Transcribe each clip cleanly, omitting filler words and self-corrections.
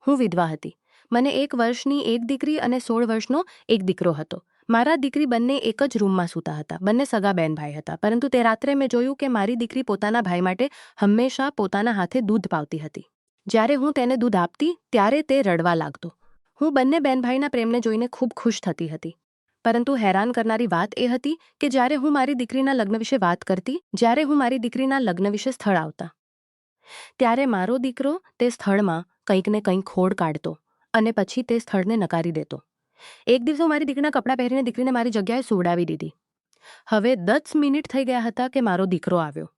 હું વિધવા હતી. મને 1 વર્ષની એક દીકરી અને 16 વર્ષનો એક દીકરો હતો. મારા દીકરી બંને એક જ રૂમમાં સૂતા હતા. બંને સગા બેન ભાઈ હતા. પરંતુ તે રાત્રે મેં જોયું કે મારી દીકરી પોતાના ભાઈ માટે હંમેશા પોતાના હાથે દૂધ પાવતી હતી. જ્યારે હું તેને દૂધ આપતી ત્યારે તે રડવા લાગતો. હું બંને બેન ભાઈના પ્રેમને જોઈને ખૂબ ખુશ થતી હતી. પરંતુ હેરાન કરનારી વાત એ હતી કે જ્યારે હું મારી દીકરીના લગ્ન વિશે વાત કરતી, જ્યારે હું મારી દીકરીના લગ્ન વિશે સ્થળ આવતા, ત્યારે મારો દીકરો તે સ્થળમાં કંઈક ને કંઈક ખોડ કાઢતો અને પછી તે સ્થળને નકારી દેતો. એક દિવસ હું મારી દીકરીના કપડાં પહેરીને દીકરીને મારી જગ્યાએ સુવડાવી દીધી. હવે 10 મિનિટ થઈ ગયા હતા કે મારો દીકરો આવ્યો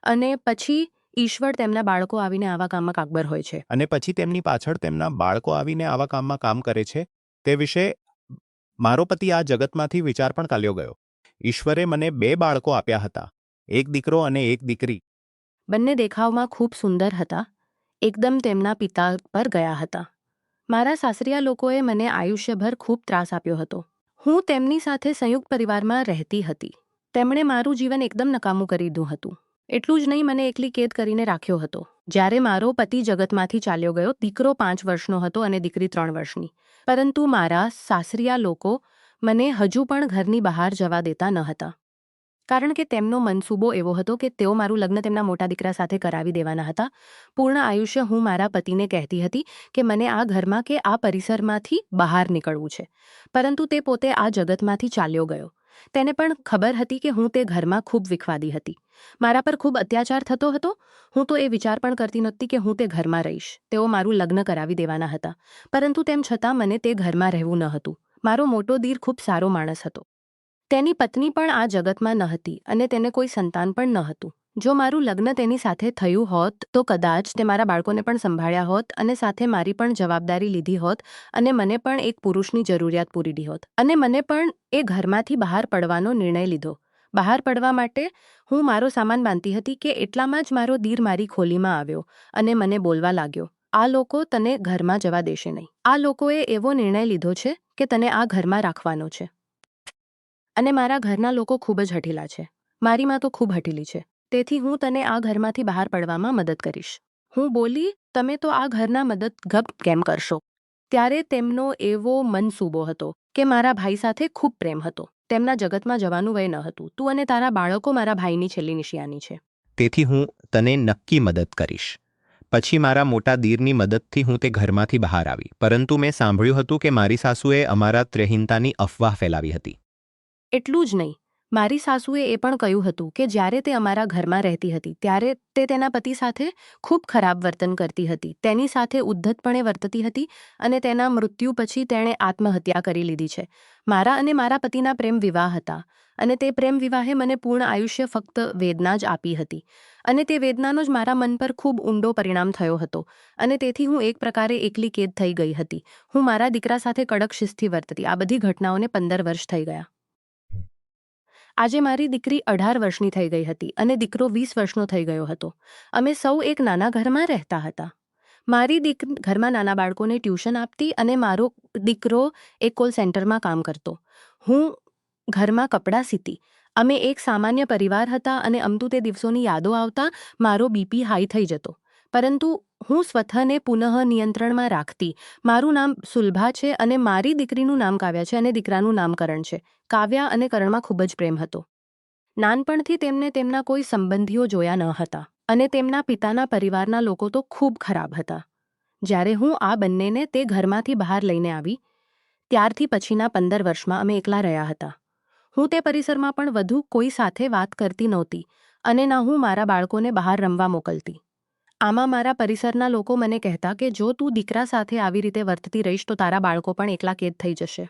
અને પછી ઈશ્વર તેમના બાળકો આવીને આવા કામમાં કાગબર હોય છે. અને પછી તેમની પાછળ તેમના બાળકો આવીને આવા કામમાં કામ કરે છે તે વિશે મારો પતિ આ જગતમાંથી વિચાર પણ કાલ્યો ગયો. ઈશ્વરે મને 2 બાળકો આપ્યા હતા, એક દીકરો અને એક દીકરી. બંને દેખાવમાં ખૂબ સુંદર હતા. એકદમ તેમના પિતા પર ગયા હતા. મારા સાસરિયા લોકોએ મને આયુષ્યભર ખૂબ ત્રાસ આપ્યો હતો. હું તેમની સાથે સંયુક્ત પરિવારમાં રહેતી હતી. તેમણે મારું જીવન એકદમ નકામું કરી દીધું હતું. એટલું જ નહીં, મને એકલી કેદ કરીને રાખ્યો હતો. જ્યારે મારો પતિ જગતમાંથી ચાલ્યો ગયો, દીકરો 5 વર્ષનો હતો અને દીકરી 3 વર્ષની. પરંતુ મારા સાસરિયા લોકો મને હજુ પણ ઘરની બહાર જવા દેતા ન હતા. કારણ કે તેમનો મનસૂબો એવો હતો કે તેઓ મારું લગ્ન તેમના મોટા દીકરા સાથે કરાવી દેવાના હતા. પૂર્ણ આયુષ્ય હું મારા પતિને કહેતી હતી કે મને આ ઘરમાં કે આ પરિસરમાંથી બહાર નીકળવું છે. પરંતુ તે પોતે આ જગતમાંથી ચાલ્યો ગયો. તેને પણ ખબર હતી કે હું તે ઘરમાં ખૂબ વિખવાદી હતી. મારા પર ખૂબ અત્યાચાર થતો હતો. હું તો એ વિચાર પણ કરતી નહોતી કે હું તે ઘરમાં રહીશ. તેઓ મારું લગ્ન કરાવી દેવાના હતા. પરંતુ તેમ છતાં મને તે ઘરમાં રહેવું ન હતું. મારો મોટો દીર ખૂબ સારો માણસ હતો. તેની પત્ની પણ આ જગતમાં ન હતી અને તેને કોઈ સંતાન પણ ન હતું. જો મારું લગ્ન તેની સાથે થયું હોત તો કદાચ તે મારા બાળકોને પણ સંભાળ્યા હોત અને સાથે મારી પણ જવાબદારી લીધી હોત અને મને પણ એક પુરુષની જરૂરિયાત પૂરી દી હોત. અને મને પણ એ ઘરમાંથી બહાર પડવાનો નિર્ણય લીધો. બહાર પડવા માટે હું મારો સામાન બાંધતી હતી કે એટલામાં જ મારો દીર મારી ખોલીમાં આવ્યો અને મને બોલવા લાગ્યો, આ લોકો તને ઘરમાં જવા દેશે નહીં. આ લોકોએ એવો નિર્ણય લીધો છે કે તને આ ઘરમાં રાખવાનો છે. અને મારા ઘરના લોકો ખૂબ જ હઠીલા છે. મારી માં તો ખૂબ હઠીલી છે. તેથી હું તને આ ઘરમાંથી બહાર પડવામાં મદદ કરીશ. હું બોલી, તમે તો આ ઘરના મદદ ગપ કેમ કરશો? ત્યારે તેમનો એવો મનસૂબો હતો કે મારા ભાઈ સાથે ખૂબ પ્રેમ હતો. તેમના જગતમાં જવાનું વય ન હતું. તું અને તારા બાળકો મારા ભાઈની છેલ્લી નિશાની છે. તેથી હું તને નક્કી મદદ કરીશ. પછી મારા મોટા દીરની મદદથી હું તે ઘરમાંથી બહાર આવી. પરંતુ મેં સાંભળ્યું હતું કે મારી સાસુએ અમારા ત્રેહીનતાની અફવા ફેલાવી હતી. એટલું જ નહીં, મારી સાસુએ એ પણ કહ્યું હતું કે જ્યારે તે અમારા ઘરમાં રહેતી હતી ત્યારે તે તેના પતિ સાથે ખૂબ ખરાબ વર્તન કરતી હતી. તેની સાથે ઉદ્ધતપણે વર્તતી હતી અને તેના મૃત્યુ પછી તેણે આત્મહત્યા કરી લીધી છે. મારા અને મારા પતિના પ્રેમ વિવાહ હતા અને તે પ્રેમ વિવાહે મને પૂર્ણ આયુષ્ય ફક્ત વેદના જ આપી હતી. અને તે વેદનાનો જ મારા મન પર ખૂબ ઊંડો પરિણામ થયો હતો અને તેથી હું એક પ્રકારે એકલી કેદ થઈ ગઈ હતી. હું મારા દીકરા સાથે કડક શિસ્તથી વર્તતી. આ બધી ઘટનાઓને 15 વર્ષ થઈ ગયા. આજે મારી દીકરી 18 વર્ષની થઈ ગઈ હતી અને દીકરો 20 વર્ષનો થઈ ગયો હતો. અમે સૌ એક નાના ઘરમાં રહેતા હતા. મારી દીકરી ઘરમાં નાના બાળકોને ટ્યુશન આપતી અને મારો દીકરો એક કોલ સેન્ટરમાં કામ કરતો. હું ઘરમાં કપડાં સીતી. અમે એક સામાન્ય પરિવાર હતા અને અમતું તે દિવસોની યાદો આવતા મારો બીપી હાઈ થઈ જતો. પરંતુ હું સ્વતઃને પુનઃ નિયંત્રણમાં રાખતી. મારું નામ સુલભા છે અને મારી દીકરીનું નામ કાવ્યા છે અને દીકરાનું નામ કરણ છે. કાવ્યા અને કરણમાં ખૂબ જ પ્રેમ હતો. નાનપણથી તેમને તેમના કોઈ સંબંધીઓ જોયા ન હતા અને તેમના પિતાના પરિવારના લોકો તો ખૂબ ખરાબ હતા. જ્યારે હું આ બંનેને તે ઘરમાંથી બહાર લઈને આવી ત્યારથી પછીના 15 વર્ષમાં અમે એકલા રહ્યા હતા. હું તે પરિસરમાં પણ વધુ કોઈ સાથે વાત કરતી નહોતી અને ના હું મારા બાળકોને બહાર રમવા મોકલતી. આમાં મારા પરિસરના લોકો મને કહેતા કે જો તું દીકરા સાથે આવી રીતે વર્તતી રહીશ તો તારા બાળકો પણ એકલા કેદ થઈ જશે.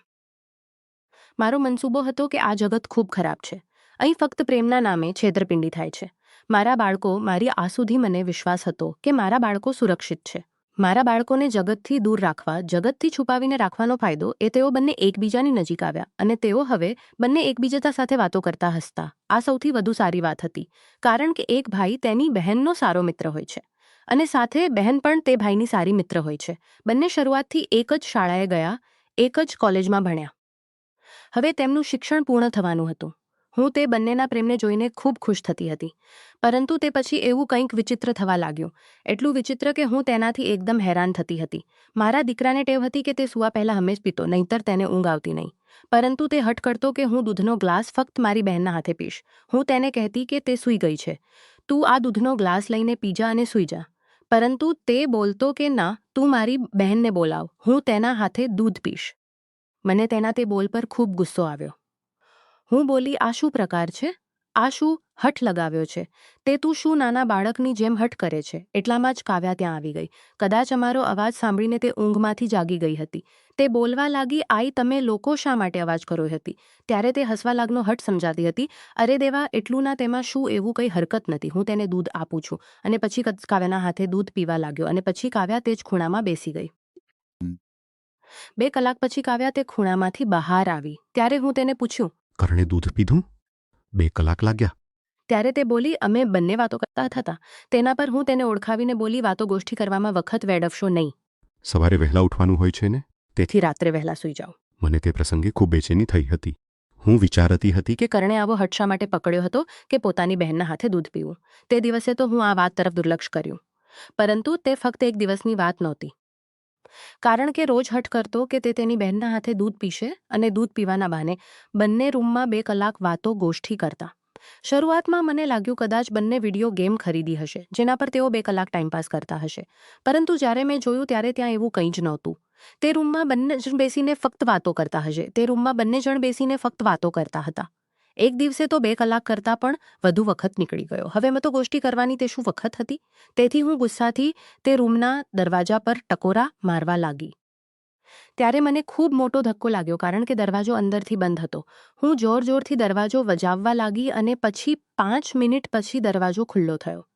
મારો મનસૂબો હતો કે આ જગત ખૂબ ખરાબ છે. અહીં ફક્ત પ્રેમના નામે છેતરપિંડી થાય છે. મારા બાળકો મારી આ સુધી મને વિશ્વાસ હતો કે મારા બાળકો સુરક્ષિત છે. મારા બાળકોને જગતથી દૂર રાખવા, જગતથી છુપાવીને રાખવાનો ફાયદો એ તેઓ બંને એકબીજાની નજીક આવ્યા અને તેઓ હવે બંને એકબીજા સાથે વાતો કરતા હસતા. આ સૌથી વધુ સારી વાત હતી કારણ કે એક ભાઈ તેની બહેનનો સારો મિત્ર હોય છે અને સાથે બહેન પણ તે ભાઈની સારી મિત્ર હોય છે. બંને શરૂઆતથી એક જ શાળાએ ગયા, એક જ કોલેજમાં ભણ્યા. હવે તેમનું શિક્ષણ પૂર્ણ થવાનું હતું. હું તે બંનેના પ્રેમને જોઈને ખૂબ ખુશ થતી હતી. પરંતુ તે પછી એવું કંઈક વિચિત્ર થવા લાગ્યું. એટલું વિચિત્ર કે હું તેનાથી એકદમ હેરાન થતી હતી. મારા દીકરાને ટેવ હતી કે તે સૂવા પહેલાં હંમેશ પીતો, નહીંતર તેને ઊંઘ આવતી નહીં. પરંતુ તે હઠ કરતો કે હું દૂધનો ગ્લાસ ફક્ત મારી બહેનના હાથે પીશ. હું તેને કહેતી કે તે સૂઈ ગઈ છે. તું આ દૂધનો ગ્લાસ લઈને પી જા અને સૂઈ જા. પરંતુ તે બોલતો કે ના, તું મારી બહેનને બોલાવ, હું તેના હાથે દૂધ પીશ. મને તેના તે બોલ પર ખૂબ ગુસ્સો આવ્યો. હું બોલી, આ શું પ્રકાર છે? આ શું હઠ લગાવ્યો છે? તે તું શું નાના બાળકની જેમ હઠ કરે છે? એટલામાં જ કાવ્યા ત્યાં આવી ગઈ. કદાચ અમારો અવાજ સાંભળીને તે ઊંઘમાંથી જાગી ગઈ હતી. તે બોલવા લાગી, આઈ, તમે લોકો શા માટે અવાજ કરો હતી? ત્યારે તે હસવા લાગનો હઠ સમજાતી હતી. અરે દેવા, એટલું ના, તેમાં શું એવું કંઈ હરકત નથી, હું તેને દૂધ આપું છું. અને પછી કાવ્યાના હાથે દૂધ પીવા લાગ્યો અને પછી કાવ્યા તે જ ખૂણામાં બેસી ગઈ. 2 કલાક પછી કાવ્યા તે ખૂણામાંથી બહાર આવી. ત્યારે હું તેને પૂછ્યું, કરણે દૂધ પીધું? 2 કલાક લાગ્યા. ત્યારે તે બોલી, અમે બંને વાતો કરતા હતા. તેના પર હું તેને ઓળખાવીને બોલી, વાતો ગોષ્ઠી કરવામાં વખત વેડફશો નહીં. સવારે વહેલા ઉઠવાનું હોય છે ને? તેથી રાત્રે વહેલા સૂઈ જાઓ. મને તે પ્રસંગે ખૂબ બેચેની થઈ હતી. હું વિચારતી હતી કે કરણે આવો હઠ શા માટે પકડ્યો હતો કે પોતાની બહેનના હાથે દૂધ પીવું. તે દિવસે તો હું આ વાત તરફ દુર્લક્ષ કર્યું. પરંતુ તે ફક્ત એક દિવસની વાત નહોતી. કારણ કે રોજ હઠ કરતો કે તે તેની બહેનના હાથે દૂધ પીશે અને દૂધ પીવાના બહાને બંને રૂમમાં 2 કલાક વાતો ગોષ્ઠી કરતા. શરૂઆતમાં મને લાગ્યું કદાચ બંને વિડીયો ગેમ ખરીદી હશે, જેના પર તેઓ 2 કલાક ટાઈમપાસ કરતા હશે. પરંતુ જ્યારે મેં જોયું ત્યારે ત્યાં એવું કંઈ જ નહોતું. તે રૂમમાં બંને જણ બેસીને ફક્ત વાતો કરતા હશે. તે રૂમમાં બંને જણ બેસીને ફક્ત વાતો કરતા હતા. એક દિવસે તો 2 કલાક કરતાં પણ વધુ વખત નીકળી ગયો. હવે મેં તો ગોષ્ઠી કરવાની તે શું વખત હતી? તેથી હું ગુસ્સાથી તે રૂમના દરવાજા પર ટકોરા મારવા લાગી. ત્યારે મને ખૂબ મોટો ધક્કો લાગ્યો કારણ કે દરવાજો અંદરથી બંધ હતો. હું જોર જોરથી દરવાજો વજાવવા લાગી અને પછી 5 મિનિટ પછી દરવાજો ખુલ્લો થયો.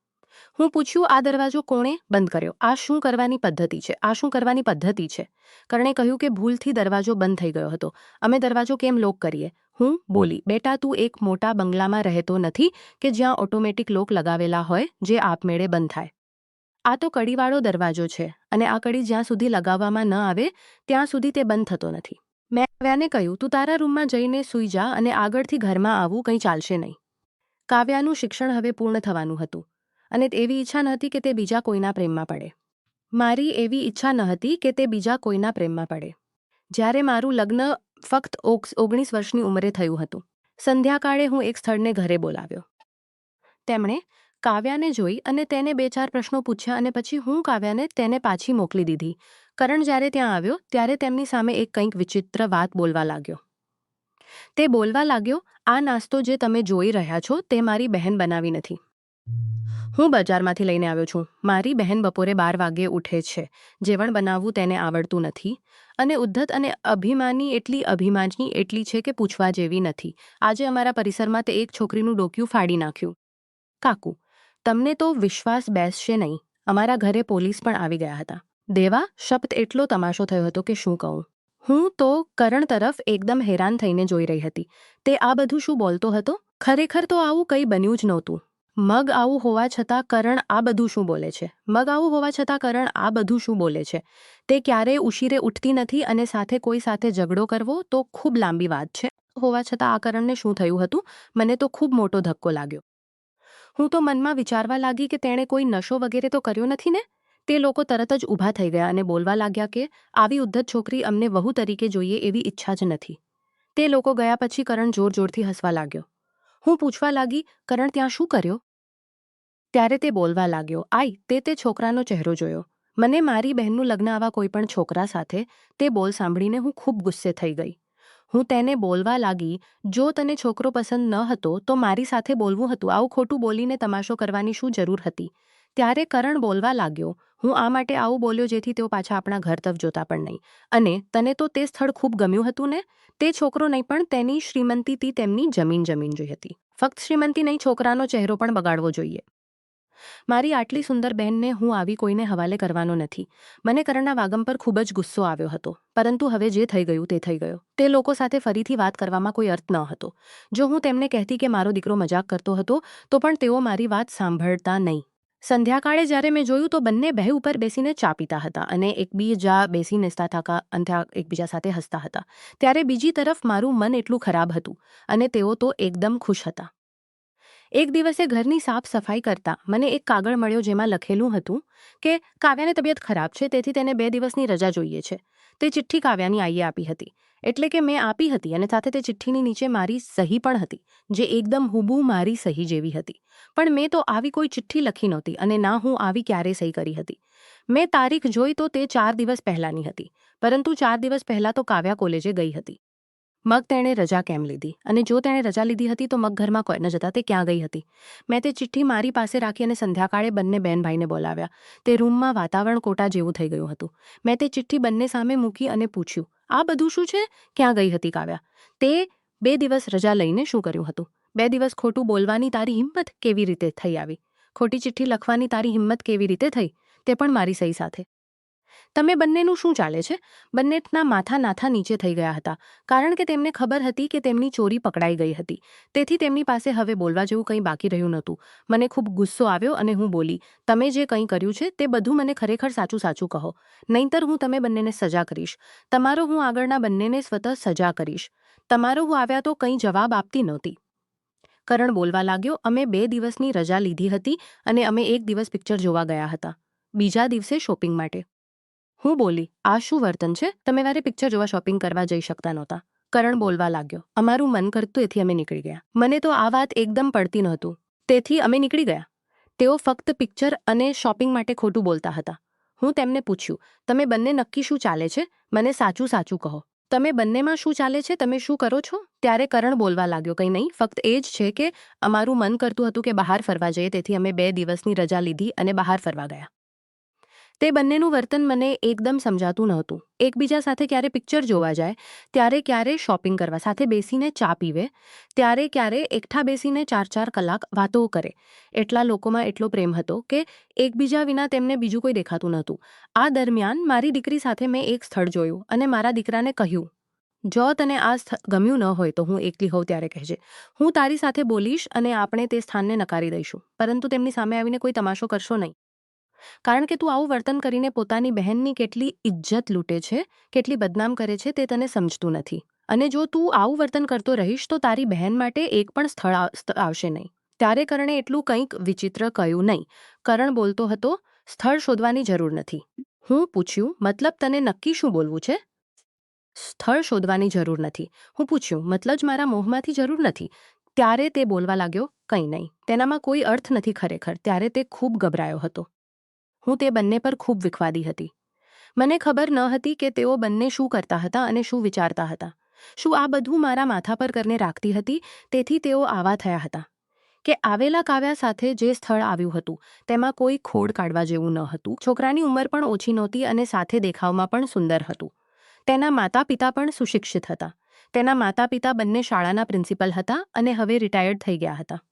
હું પૂછ્યું, આ દરવાજો કોણે બંધ કર્યો? આ શું કરવાની પદ્ધતિ છે? આ શું કરવાની પદ્ધતિ છે? કરણે કહ્યું કે ભૂલથી દરવાજો બંધ થઈ ગયો હતો. અમે દરવાજો કેમ લોક કરીએ? હું બોલી, બેટા, તું એક મોટા બંગલામાં રહેતો નથી કે જ્યાં ઓટોમેટિક લોક લગાવેલા હોય જે આપમેળે બંધ થાય. આ તો કડીવાળો દરવાજો છે અને આ કડી જ્યાં સુધી લગાવવામાં ન આવે ત્યાં સુધી તે બંધ થતો નથી. મેં કાવ્યાને કહ્યું, તું તારા રૂમમાં જઈને સૂઈ જા અને આગળથી ઘરમાં આવવું કંઈ ચાલશે નહીં. કાવ્યાનું શિક્ષણ હવે પૂર્ણ થવાનું હતું અને એવી ઈચ્છા નહોતી કે તે બીજા કોઈના પ્રેમમાં પડે. મારી એવી ઈચ્છા ન હતી કે તે બીજા કોઈના પ્રેમમાં પડે. જ્યારે મારું લગ્ન ફક્ત 19 વર્ષની ઉંમરે થયું હતું. સંધ્યાકાળે હું એક સ્થળને ઘરે બોલાવ્યો. તેમણે કાવ્યાને જોઈ અને તેને 2-4 પ્રશ્નો પૂછ્યા અને પછી હું કાવ્યાને તેને પાછી મોકલી દીધી. કરણ જ્યારે ત્યાં આવ્યો ત્યારે તેમની સામે એક કંઈક વિચિત્ર વાત બોલવા લાગ્યો. તે બોલવા લાગ્યો, આ નાસ્તો જે તમે જોઈ રહ્યા છો તે મારી બહેન બનાવી નથી. હું બજારમાંથી લઈને આવ્યો છું. મારી બહેન બપોરે 12 વાગ્યે ઉઠે છે. જેવણ બનાવવું તેને આવડતું નથી અને ઉદ્ધત અને અભિમાની એટલી છે કે પૂછવા જેવી નથી. આજે અમારા પરિસરમાં તે એક છોકરીનું ડોકિયું ફાડી નાખ્યું. કાકુ, તમને તો વિશ્વાસ બેસશે નહીં. અમારા ઘરે પોલીસ પણ આવી ગયા હતા. દેવા, શબ્દ એટલો તમાશો થયો હતો કે શું કહું. હું તો કરણ તરફ એકદમ હેરાન થઈને જોઈ રહી હતી. તે આ બધું શું બોલતો હતો? ખરેખર તો આવું કંઈ બન્યું જ નહોતું. મગ આવું હોવા છતાં કરણ આ બધું શું બોલે છે? મગ આવું હોવા છતાં કરણ આ બધું શું બોલે છે? તે ક્યારેય ઉશીરે ઉઠતી નથી અને સાથે કોઈ સાથે ઝઘડો કરવો તો ખૂબ લાંબી વાત છે. હોવા છતાં આ કરણને શું થયું હતું? મને તો ખૂબ મોટો ધક્કો લાગ્યો. હું તો મનમાં વિચારવા લાગી કે તેણે કોઈ નશો વગેરે તો કર્યો નથી ને? તે લોકો તરત જ ઊભા થઈ ગયા અને બોલવા લાગ્યા કે આવી ઉદ્ધત છોકરી અમને વહુ તરીકે જોઈએ એવી ઈચ્છા જ નથી. તે લોકો ગયા પછી કરણ જોરથી હસવા લાગ્યો. હું પૂછવા લાગી, કરણ ત્યાં શું કર્યો? ત્યારે તે બોલવા લાગ્યો, આઈ, તે છોકરાનો ચહેરો જોયો. મને મારી બહેનનું લગ્ન આવા કોઈ પણ છોકરા સાથે. તે બોલ સાંભળીને હું ખૂબ ગુસ્સે થઈ ગઈ. હું તેને બોલવા લાગી, જો તને છોકરો પસંદ ન હતો તો મારી સાથે બોલવું હતું. આવું ખોટું બોલીને તમાશો કરવાની શું જરૂર હતી? ત્યારે કરણ બોલવા લાગ્યો, હું આ માટે આવું બોલ્યો જેથી તેઓ પાછા આપણા ઘર તરફ જોતા પણ નહીં. અને તને તો તે સ્થળ ખૂબ ગમ્યું હતું ને? તે છોકરો નહીં પણ તેની શ્રીમંતીથી તેમની જમીન જોઈ હતી. ફક્ત શ્રીમંતી નહીં, છોકરાનો ચહેરો પણ બગાડવો જોઈએ. મારી આટલી સુંદર બહેનને હું આવી કોઈને હવાલે કરવાનો નથી. મને કરણના વાગમ પર ખૂબ જ ગુસ્સો આવ્યો હતો. પરંતુ હવે જે થઈ ગયું તે થઈ ગયો. તે લોકો સાથે ફરીથી વાત કરવામાં કોઈ અર્થ ન હતો. જો હું તેમને કહેતી કે મારો દીકરો મજાક કરતો હતો તો પણ તેઓ મારી વાત સાંભળતા નહીં. સંધ્યાકાળે જ્યારે મેં જોયું તો બંને બે ઉપર બેસીને ચા પીતા હતા અને એકબીજા બેસીને એકબીજા સાથે હસતા હતા. ત્યારે બીજી તરફ મારું મન એટલું ખરાબ હતું અને તેઓ તો એકદમ ખુશ હતા. એક દિવસે ઘરની સાફ સફાઈ કરતા મને એક કાગળ મળ્યો જેમાં લખેલું હતું કે કાવ્યાને તબિયત ખરાબ છે, તેથી તેને 2 દિવસની રજા જોઈએ છે. તે ચિઠ્ઠી કાવ્યાની આઈએ આપી હતી. એટલે કે મેં આપી હતી અને સાથે તે ચિઠ્ઠીની નીચે મારી સહી પણ હતી, જે એકદમ હુબહુ મારી સહી જેવી હતી. પણ મેં તો આવી કોઈ ચિઠ્ઠી લખી નહોતી અને ના હું આવી ક્યારેય સહી કરી હતી. મેં તારીખ જોઈ તો તે 4 દિવસ પહેલાંની હતી, પરંતુ 4 દિવસ પહેલાં તો કાવ્યા કોલેજે ગઈ હતી. મગ તેણે રજા કેમ લીધી? અને જો તેણે રજા લીધી હતી તો મગ ઘરમાં કોઈ ન જતા તે ક્યાં ગઈ હતી? મેં તે ચિઠ્ઠી મારી પાસે રાખી અને સંધ્યાકાળે બંને બહેનભાઈને બોલાવ્યા. તે રૂમમાં વાતાવરણ કોટા જેવું થઈ ગયું હતું. મેં તે ચિઠ્ઠી બંને સામે મૂકી અને પૂછ્યું, આ બધું શું છે? ક્યાં ગઈ હતી કાવ્યા? તે 2 દિવસ રજા લઈને શું કર્યું હતું? 2 દિવસ ખોટું બોલવાની તારી હિંમત કેવી રીતે થઈ આવી? ખોટી ચિઠ્ઠી લખવાની તારી હિંમત કેવી રીતે થઈ? તે પણ મારી સહી સાથે. તમે બંનેનું શું ચાલે છે? બંનેના માથા નાથા નીચે થઈ ગયા હતા, કારણ કે તેમને ખબર હતી કે તેમની ચોરી પકડાઈ ગઈ હતી. તેથી તેમની પાસે હવે બોલવા જેવું કંઈ બાકી રહ્યું નહોતું. મને ખૂબ ગુસ્સો આવ્યો અને હું બોલી, તમે જે કંઈ કર્યું છે તે બધું મને ખરેખર સાચું સાચું કહો, નહીંતર હું તમે બંનેને સજા કરીશ. તમારો હું આગળના બંનેને સ્વતઃ સજા કરીશ. તમારો હું આવ્યા તો કંઈ જવાબ આપતી નહોતી. કરણ બોલવા લાગ્યો, અમે 2 દિવસની રજા લીધી હતી અને અમે 1 દિવસ પિક્ચર જોવા ગયા હતા, બીજા દિવસે શોપિંગ માટે. હું બોલી, આ શું વર્તન છે? તમે વારે પિક્ચર જોવા શોપિંગ કરવા જઈ શકતા નહોતા. કરણ બોલવા લાગ્યો, અમારું મન કરતું એથી અમે નીકળી ગયા. મને તો આ વાત એકદમ પડતી નહોતું, તેથી અમે નીકળી ગયા. તેઓ ફક્ત પિક્ચર અને શોપિંગ માટે ખોટું બોલતા હતા. હું તેમને પૂછ્યું, તમે બંને નક્કી શું ચાલે છે? મને સાચું સાચું કહો. તમે બંનેમાં શું ચાલે છે? તમે શું કરો છો? ત્યારે કરણ બોલવા લાગ્યો, કંઈ નહીં, ફક્ત એ જ છે કે અમારું મન કરતું હતું કે બહાર ફરવા જઈએ, તેથી અમે 2 દિવસની રજા લીધી અને બહાર ફરવા ગયા. તે બંનેનું વર્તન મને એકદમ સમજાતું નહોતું. એકબીજા સાથે ક્યારે પિક્ચર જોવા જાય, ત્યારે ક્યારે શોપિંગ કરવા સાથે બેસીને ચા પીવે, ત્યારે ક્યારે એકઠા બેસીને 4-4 કલાક વાતો કરે. એટલા લોકોમાં એટલો પ્રેમ હતો કે એકબીજા વિના તેમને બીજું કોઈ દેખાતું નહોતું. આ દરમિયાન મારી દીકરી સાથે મેં એક સ્થળ જોયું અને મારા દીકરાને કહ્યું, જો તને આ ગમ્યું ન હોય તો હું એકલી હોઉં ત્યારે કહેજે. હું તારી સાથે બોલીશ અને આપણે તે સ્થાનને નકારી દઈશું, પરંતુ તેમની સામે આવીને કોઈ તમાશો કરશો નહીં. કારણ કે તું આવું વર્તન કરીને પોતાની બહેનની કેટલી ઇજ્જત લૂંટે છે, કેટલી બદનામ કરે છે તે તને સમજતું નથી. અને જો તું આવું વર્તન કરતો રહીશ તો તારી બહેન માટે એક પણ સ્થળ આવશે નહીં. ત્યારે કરણે એટલું કંઈક વિચિત્ર કહ્યું નહીં. કરણ બોલતો હતો, સ્થળ શોધવાની જરૂર નથી. હું પૂછ્યું, મતલબ તને નક્કી શું બોલવું છે? સ્થળ શોધવાની જરૂર નથી. હું પૂછ્યું, મતલબ જ મારા મોહમાંથી જરૂર નથી. ત્યારે તે બોલવા લાગ્યો, કંઈ નહીં, તેનામાં કોઈ અર્થ નથી ખરેખર. ત્યારે તે ખૂબ ગભરાયો હતો. હું તે બંને પર ખૂબ વિખવાદી હતી. મને ખબર ન હતી કે તેઓ બંને શું કરતા હતા અને શું વિચારતા હતા. શું આ બધું મારા માથા પર કરીને રાખતી હતી, તેથી તેઓ આવા થયા હતા? કે આવેલા કાવ્યા સાથે જે સ્થળ આવ્યું હતું તેમાં કોઈ ખોડ કાઢવા જેવું ન હતું. છોકરાની ઉંમર પણ ઓછી નહોતી અને સાથે દેખાવમાં પણ સુંદર હતું. તેના માતા પિતા પણ સુશિક્ષિત હતા. તેના માતા પિતા બંને શાળાના પ્રિન્સિપલ હતા અને હવે રિટાયર્ડ થઈ ગયા હતા.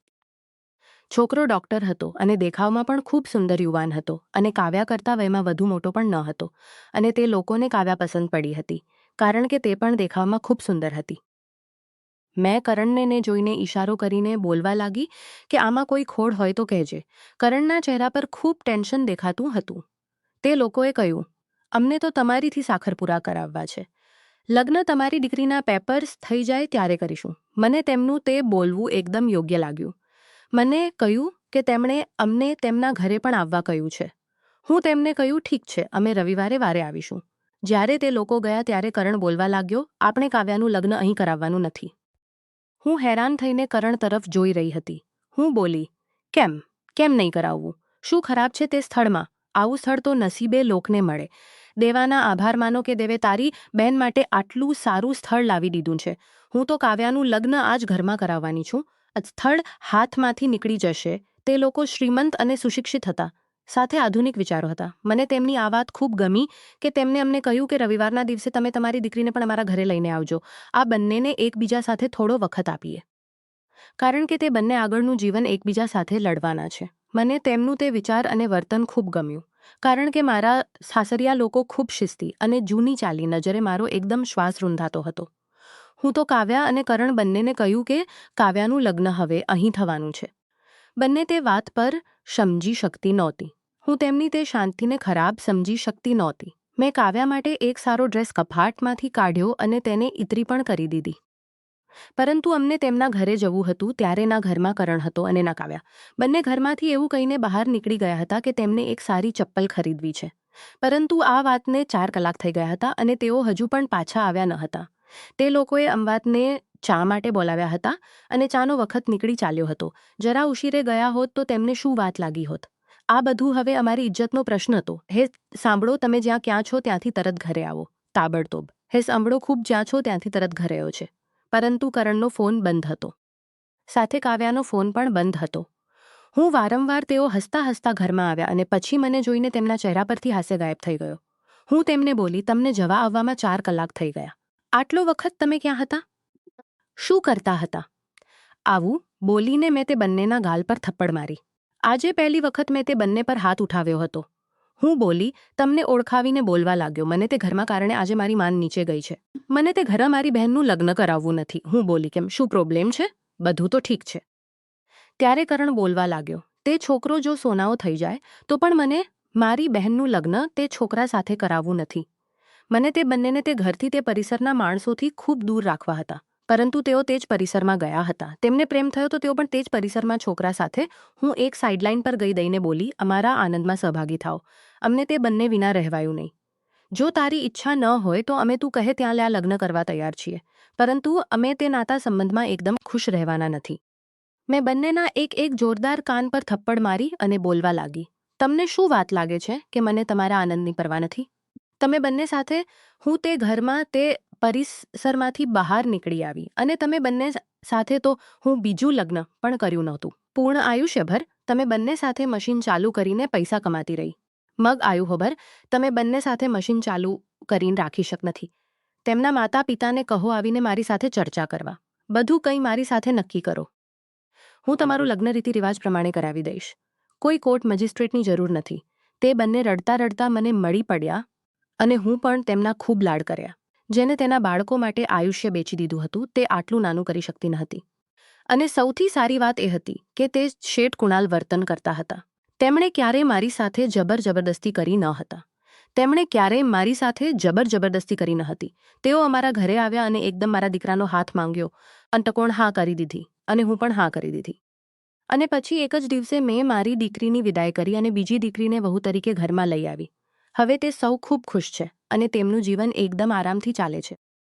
છોકરો ડૉક્ટર હતો અને દેખાવમાં પણ ખૂબ સુંદર યુવાન હતો અને કાવ્યા કરતાં વયમાં વધુ મોટો પણ ન હતો. અને તે લોકોને કાવ્યા પસંદ પડી હતી, કારણ કે તે પણ દેખાવમાં ખૂબ સુંદર હતી. મેં કરણને જોઈને ઈશારો કરીને બોલવા લાગી કે આમાં કોઈ ખોડ હોય તો કહેજે. કરણના ચહેરા પર ખૂબ ટેન્શન દેખાતું હતું. તે લોકોએ કહ્યું, અમને તો તમારીથી સાખર પૂરા કરાવવા છે. લગ્ન તમારી દીકરીના પેપર્સ થઈ જાય ત્યારે કરીશું. મને તેમનું તે બોલવું એકદમ યોગ્ય લાગ્યું. મને કહ્યું કે તેમણે અમને તેમના ઘરે પણ આવવા કહ્યું છે. હું તેમને કહ્યું, ઠીક છે, અમે રવિવારે વારે આવીશું. જ્યારે તે લોકો ગયા ત્યારે કરણ બોલવા લાગ્યો, આપણે કાવ્યાનું લગ્ન અહીં કરાવવાનું નથી. હું હેરાન થઈને કરણ તરફ જોઈ રહી હતી. હું બોલી, કેમ નહીં કરાવવું? શું ખરાબ છે તે સ્થળમાં? આવું સ્થળ તો નસીબે લોકને મળે. દેવાના આભાર માનો કે દેવે તારી બહેન માટે આટલું સારું સ્થળ લાવી દીધું છે. હું તો કાવ્યાનું લગ્ન આ જ ઘરમાં કરાવવાની છું. સ્થળ હાથમાંથી નીકળી જશે. તે લોકો શ્રીમંત અને સુશિક્ષિત હતા, સાથે આધુનિક વિચારો હતા. મને તેમની આ વાત ખૂબ ગમી કે તેમને અમને કહ્યું કે રવિવારના દિવસે તમે તમારી દીકરીને પણ અમારા ઘરે લઈને આવજો. આ બંનેને એકબીજા સાથે થોડો વખત આપીએ, કારણ કે તે બંને આગળનું જીવન એકબીજા સાથે લડવાના છે. મને તેમનું તે વિચાર અને વર્તન ખૂબ ગમ્યું, કારણ કે મારા સાસરિયા લોકો ખૂબ શિસ્તી અને જૂની ચાલી નજરે મારો એકદમ શ્વાસ રૂંધાતો હતો. હું તો કાવ્યા અને કરણ બંનેને કહ્યું કે કાવ્યાનું લગ્ન હવે અહીં થવાનું છે. બંને તે વાત પર સમજી શકતી નહોતી. હું તેમની તે શાંતિને ખરાબ સમજી શકતી નહોતી. મેં કાવ્યા માટે એક સારો ડ્રેસ કપાટમાંથી કાઢ્યો અને તેને ઇસ્ત્રી પણ કરી દીધી. પરંતુ અમને તેમના ઘરે જવું હતું ત્યારે ના ઘરમાં કરણ હતો અને ના કાવ્યા. બંને ઘરમાંથી એવું કહીને બહાર નીકળી ગયા હતા કે તેમને એક સારી ચપ્પલ ખરીદવી છે. પરંતુ આ વાતને 4 કલાક થઈ ગયા હતા અને તેઓ હજુ પણ પાછા આવ્યા ન હતા. તે લોકોએ અમવાતને ચા માટે બોલાવ્યા હતા અને ચાનો વખત નીકળી ચાલ્યો હતો. જરા ઉશીરે ગયા હોત તો તેમને શું વાત લાગી હોત? આ બધું હવે અમારી ઇજ્જતનો પ્રશ્ન હતો. હે સાંભળો, તમે જ્યાં ક્યાં છો ત્યાંથી તરત ઘરે આવો, તાબડતોબ. હે સાંભળો, ખૂબ જ્યાં છો ત્યાંથી તરત ઘરે આવ્યો છે. પરંતુ કરણનો ફોન બંધ હતો. સાથે કાવ્યાનો ફોન પણ બંધ હતો. હું વારંવાર તેઓ હસતા હસતા ઘરમાં આવ્યા અને પછી મને જોઈને તેમના ચહેરા પરથી હાસ્ય ગાયબ થઈ ગયો. હું તેમને બોલી, તમને જવા આવવામાં 4 કલાક થઈ ગયા. આટલો વખત તમે ક્યાં હતા? શું કરતા હતા? આવું બોલીને મેં તે બંનેના ગાલ પર થપ્પડ મારી. આજે પહેલી વખત મેં તે બંને પર હાથ ઉઠાવ્યો હતો. હું બોલી, તમને ઓળખાવીને બોલવા લાગ્યો. મને તે ઘરમાં કારણે આજે મારી માન નીચે ગઈ છે. મને તે ઘરે મારી બહેનનું લગ્ન કરાવવું નથી. હું બોલી, કેમ, શું પ્રોબ્લેમ છે? બધું તો ઠીક છે. ત્યારે કરણ બોલવા લાગ્યો, તે છોકરો જો સોનાઓ થઈ જાય તો પણ મને મારી બહેનનું લગ્ન તે છોકરા સાથે કરાવવું નથી. મને તે બંનેને તે ઘરથી, તે પરિસરના માણસોથી ખૂબ દૂર રાખવા હતા. પરંતુ તેઓ તે જ પરિસરમાં ગયા હતા. તેમને પ્રેમ થયો તો તેઓ પણ તે જ પરિસરમાં છોકરા સાથે. હું એક સાઇડલાઇન પર ગઈ દઈને બોલી, અમારા આનંદમાં સહભાગી થાઓ. અમને તે બંને વિના રહેવાયું નહીં. જો તારી ઈચ્છા ન હોય તો અમે તું કહે ત્યાં લ્યા લગ્ન કરવા તૈયાર છીએ. પરંતુ અમે તે નાતા સંબંધમાં એકદમ ખુશ રહેવાના નથી. મેં બંનેના એક જોરદાર કાન પર થપ્પડ મારી અને બોલવા લાગી, તમને શું વાત લાગે છે કે મને તમારા આનંદની પરવા નથી? તમે બંને સાથે હું તે ઘરમાં, તે પરિસરમાંથી બહાર નીકળી આવી અને તમે બંને સાથે તો હું બીજું લગ્ન પણ કર્યું નહોતું. પૂર્ણ આયુષ્યભર તમે બંને સાથે મશીન ચાલુ કરીને પૈસા કમાતી રહી. મગ આયુહોભર તમે બંને સાથે મશીન ચાલુ કરીને રાખી શક નથી. તેમના માતા પિતાને કહો આવીને મારી સાથે ચર્ચા કરવા. બધું કંઈ મારી સાથે નક્કી કરો. હું તમારું લગ્ન રીતિ રિવાજ પ્રમાણે કરાવી દઈશ. કોઈ કોર્ટ મેજિસ્ટ્રેટની જરૂર નથી. તે બંને રડતા રડતા મને મળી પડ્યા અને હું પણ તેમના ખૂબ લાડ કર્યા. જેને તેના બાળકો માટે આયુષ્ય બેચી દીધું હતું તે આટલું નાનું કરી શકતી ન હતી. અને સૌથી સારી વાત એ હતી કે તે શેઠ કુણાલ વર્તન કરતા હતા. તેમણે ક્યારેય મારી સાથે જબરદસ્તી કરી ન હતા. તેમણે ક્યારેય મારી સાથે જબરદસ્તી કરી ન હતી. તેઓ અમારા ઘરે આવ્યા અને એકદમ મારા દીકરાનો હાથ માંગ્યો. અંતકોણ હા કરી દીધી અને હું પણ હા કરી દીધી. અને પછી એક જ દિવસે મેં મારી દીકરીની વિદાય કરી અને બીજી દીકરીને વહુ તરીકે ઘરમાં લઈ આવી. હવે તે સૌ ખૂબ ખુશ છે અને તેમનું જીવન એકદમ આરામથી ચાલે છે.